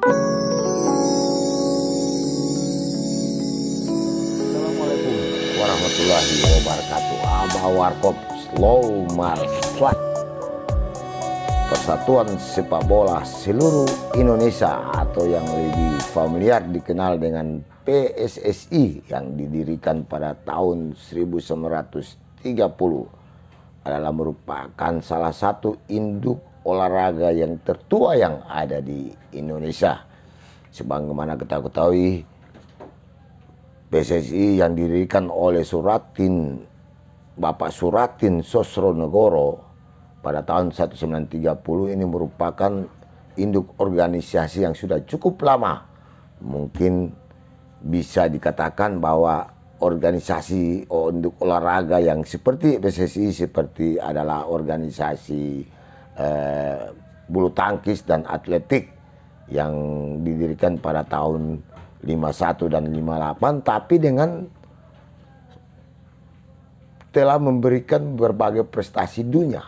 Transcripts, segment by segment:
Assalamualaikum warahmatullahi wabarakatuh. Abah Warkop Slow Marslat, Persatuan Sepak Bola Seluruh Indonesia atau yang lebih familiar dikenal dengan PSSI yang didirikan pada tahun 1930 adalah merupakan salah satu induk olahraga yang tertua yang ada di Indonesia. Sebagaimana kita ketahui, PSSI yang didirikan oleh Bapak Suratin Sosronegoro pada tahun 1930 ini merupakan induk organisasi yang sudah cukup lama. Mungkin bisa dikatakan bahwa organisasi induk olahraga yang seperti PSSI seperti adalah organisasi bulu tangkis dan atletik yang didirikan pada tahun 51 dan 58, tapi dengan telah memberikan berbagai prestasi dunia,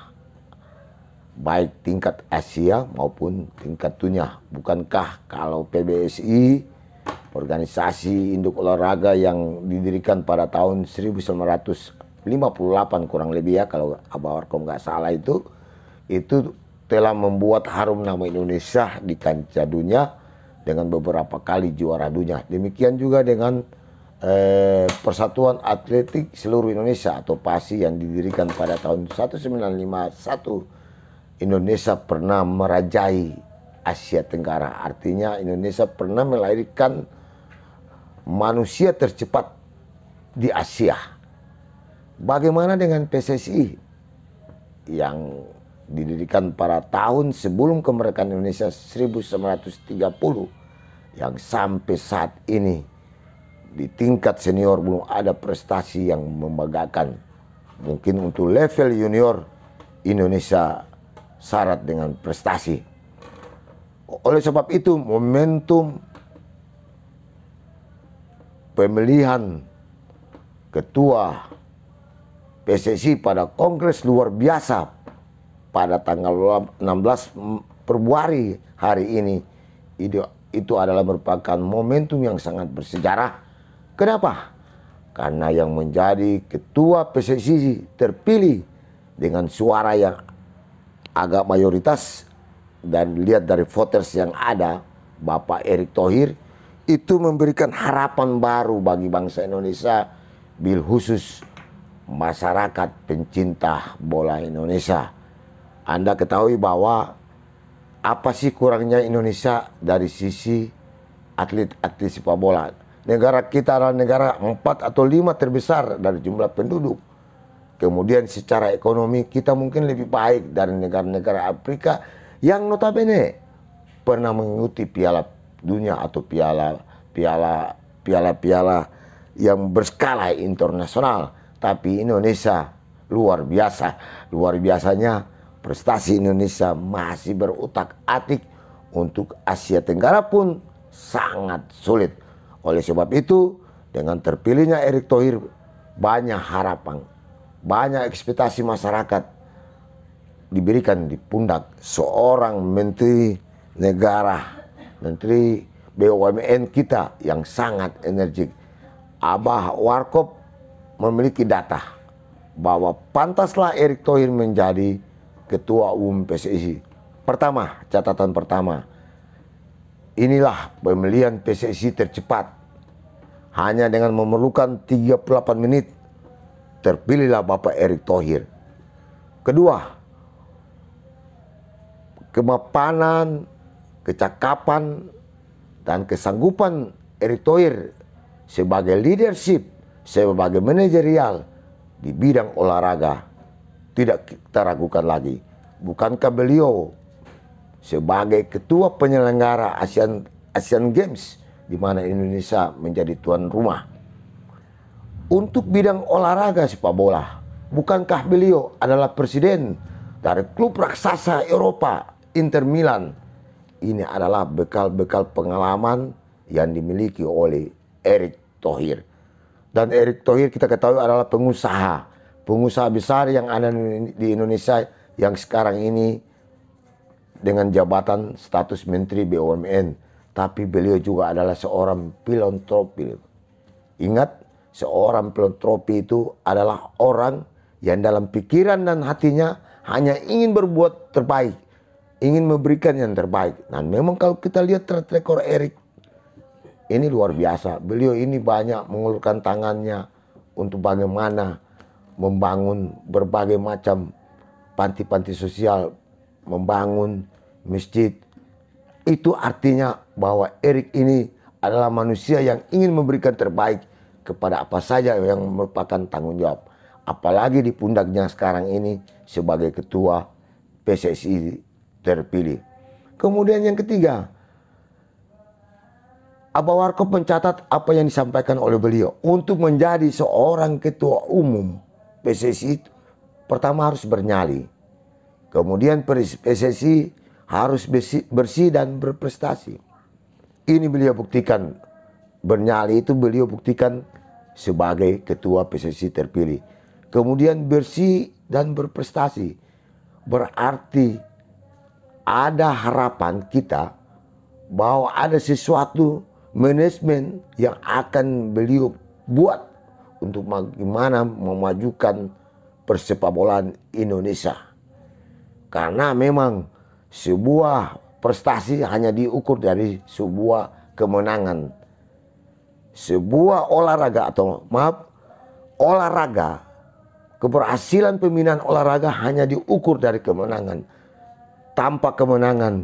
baik tingkat Asia maupun tingkat dunia. Bukankah kalau PBSI, organisasi induk olahraga yang didirikan pada tahun 1958 kurang lebih ya, kalau Abah Warkop nggak salah itu telah membuat harum nama Indonesia di kancah dunia dengan beberapa kali juara dunia. Demikian juga dengan Persatuan Atletik Seluruh Indonesia atau PASI yang didirikan pada tahun 1951. Indonesia pernah merajai Asia Tenggara. Artinya Indonesia pernah melahirkan manusia tercepat di Asia. Bagaimana dengan PSSI yang didirikan pada tahun sebelum kemerdekaan Indonesia 1930 yang sampai saat ini di tingkat senior belum ada prestasi yang membanggakan. Mungkin untuk level junior Indonesia syarat dengan prestasi. Oleh sebab itu momentum pemilihan ketua PSSI pada kongres luar biasa pada tanggal 16 Februari hari ini itu adalah merupakan momentum yang sangat bersejarah. Kenapa? Karena yang menjadi ketua PSSI terpilih dengan suara yang agak mayoritas dan lihat dari voters yang ada, Bapak Erick Thohir, itu memberikan harapan baru bagi bangsa Indonesia, bil khusus masyarakat pencinta bola Indonesia. Anda ketahui bahwa apa sih kurangnya Indonesia dari sisi atlet-atlet sepak bola? Negara kita adalah negara 4 atau 5 terbesar dari jumlah penduduk. Kemudian secara ekonomi kita mungkin lebih baik dari negara-negara Afrika yang notabene pernah mengikuti Piala Dunia atau piala yang berskala internasional. Tapi Indonesia luar biasa. Luar biasanya prestasi Indonesia masih berutak-atik untuk Asia Tenggara pun sangat sulit. Oleh sebab itu, dengan terpilihnya Erick Thohir, banyak harapan, banyak ekspektasi masyarakat diberikan di pundak seorang menteri negara, menteri BUMN kita yang sangat energik. Abah Warkop memiliki data bahwa pantaslah Erick Thohir menjadi ketua umum PSSI. Pertama, catatan pertama, inilah pemilihan PSSI tercepat. Hanya dengan memerlukan 38 menit terpilihlah Bapak Erick Thohir. Kedua, kemapanan, kecakapan, dan kesanggupan Erick Thohir sebagai leadership, sebagai manajerial di bidang olahraga tidak kita ragukan lagi. Bukankah beliau sebagai ketua penyelenggara Asian Games di mana Indonesia menjadi tuan rumah untuk bidang olahraga sepak bola? Bukankah beliau adalah presiden dari klub raksasa Eropa Inter Milan? Ini adalah bekal-bekal pengalaman yang dimiliki oleh Erick Thohir. Dan Erick Thohir kita ketahui adalah pengusaha besar yang ada di Indonesia yang sekarang ini dengan jabatan status Menteri BUMN. tapi beliau juga adalah seorang filantropi. Ingat, seorang filantropi itu adalah orang yang dalam pikiran dan hatinya hanya ingin berbuat terbaik, ingin memberikan yang terbaik. Dan memang kalau kita lihat track record Erik, ini luar biasa. Beliau ini banyak mengulurkan tangannya untuk bagaimana membangun berbagai macam panti-panti sosial, membangun masjid. Itu artinya bahwa Erik ini adalah manusia yang ingin memberikan terbaik kepada apa saja yang merupakan tanggung jawab. Apalagi di pundaknya sekarang ini sebagai ketua PSSI terpilih. Kemudian yang ketiga, Abah Warkop mencatat apa yang disampaikan oleh beliau. Untuk menjadi seorang ketua umum PSSI itu, pertama harus bernyali. Kemudian PSSI harus bersih dan berprestasi. Ini beliau buktikan. Bernyali itu beliau buktikan sebagai ketua PSSI terpilih. Kemudian bersih dan berprestasi. Berarti ada harapan kita bahwa ada sesuatu manajemen yang akan beliau buat untuk bagaimana memajukan persepakbolaan Indonesia. Karena memang sebuah prestasi hanya diukur dari sebuah kemenangan. Sebuah olahraga olahraga, keberhasilan pembinaan olahraga hanya diukur dari kemenangan. Tanpa kemenangan,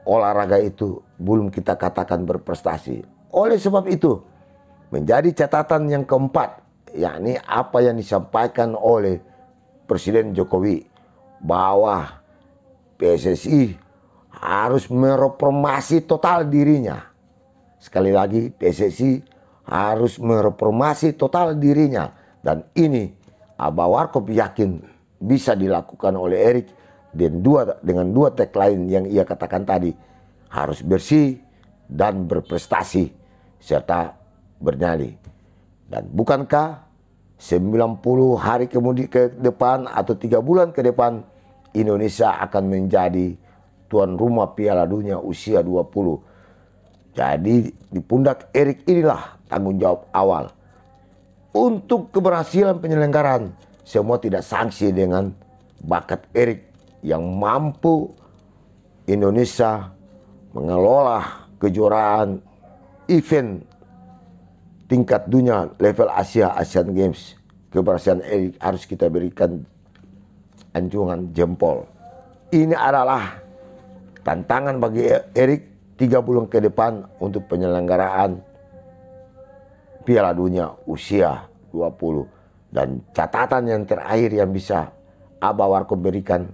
olahraga itu belum kita katakan berprestasi. Oleh sebab itu, menjadi catatan yang keempat, yakni apa yang disampaikan oleh Presiden Jokowi, bahwa PSSI harus mereformasi total dirinya. Sekali lagi, PSSI harus mereformasi total dirinya. Dan ini Abah Warkop yakin bisa dilakukan oleh Erik dengan dua tagline yang ia katakan tadi. Harus bersih dan berprestasi serta bernyali. Dan bukankah 90 hari kemudian ke depan atau 3 bulan ke depan Indonesia akan menjadi tuan rumah Piala Dunia usia 20. Jadi di pundak Erik inilah tanggung jawab awal. Untuk keberhasilan penyelenggaraan, semua tidak sanksi dengan bakat Erik yang mampu Indonesia mengelola kejuaraan event tingkat dunia level Asia, Asian Games. Keberhasilan Erik harus kita berikan anjungan jempol. Ini adalah tantangan bagi Erik 3 bulan ke depan untuk penyelenggaraan Piala Dunia usia 20. Dan catatan yang terakhir yang bisa Abah Warkop berikan,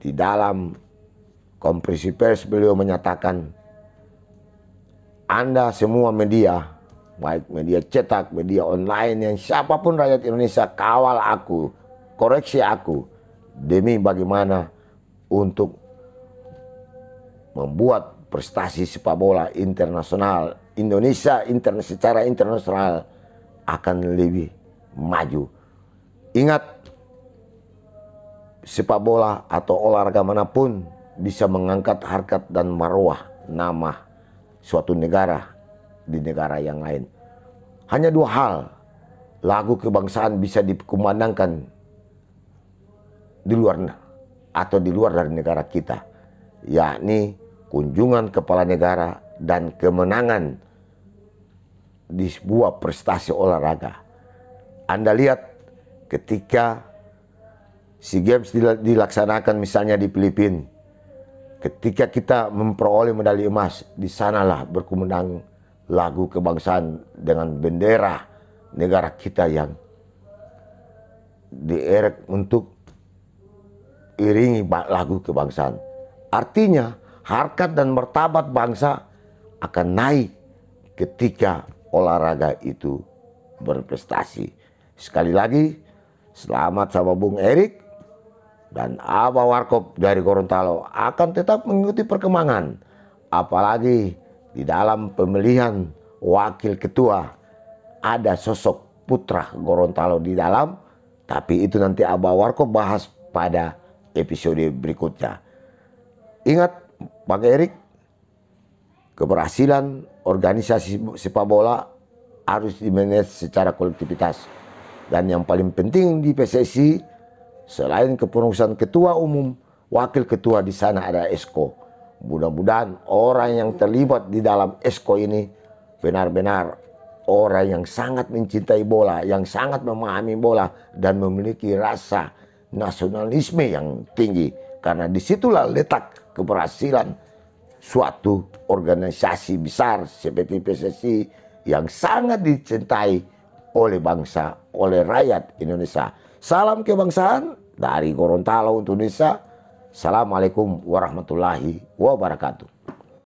di dalam konferensi pers beliau menyatakan, Anda semua media, baik media cetak, media online, yang siapapun rakyat Indonesia, kawal aku, koreksi aku demi bagaimana untuk membuat prestasi sepak bola internasional Indonesia secara internasional akan lebih maju. Ingat, sepak bola atau olahraga manapun bisa mengangkat harkat dan marwah nama suatu negara di negara yang lain. Hanya 2 hal lagu kebangsaan bisa dikumandangkan di luar atau di luar dari negara kita, yakni kunjungan kepala negara dan kemenangan di sebuah prestasi olahraga. Anda lihat ketika SEA Games dilaksanakan misalnya di Filipina, ketika kita memperoleh medali emas, di sanalah berkumandang lagu kebangsaan dengan bendera negara kita yang dierek untuk iringi lagu kebangsaan. Artinya harkat dan martabat bangsa akan naik ketika olahraga itu berprestasi. Sekali lagi, selamat sama Bung Erik dan Abah Warkop dari Gorontalo akan tetap mengikuti perkembangan. Apalagi di dalam pemilihan wakil ketua ada sosok putra Gorontalo di dalam, tapi itu nanti Abah Warkop bahas pada episode berikutnya. Ingat, Bang Erik keberhasilan organisasi sepak bola harus dimanage secara kolektivitas. Dan yang paling penting di PSSI, selain kepengurusan ketua umum, wakil ketua di sana ada esko. Mudah-mudahan orang yang terlibat di dalam esko ini benar-benar orang yang sangat mencintai bola, yang sangat memahami bola, dan memiliki rasa nasionalisme yang tinggi. Karena disitulah letak keberhasilan suatu organisasi besar seperti PSSI yang sangat dicintai oleh bangsa, oleh rakyat Indonesia. Salam kebangsaan dari Gorontalo untuk Indonesia. Assalamualaikum warahmatullahi wabarakatuh.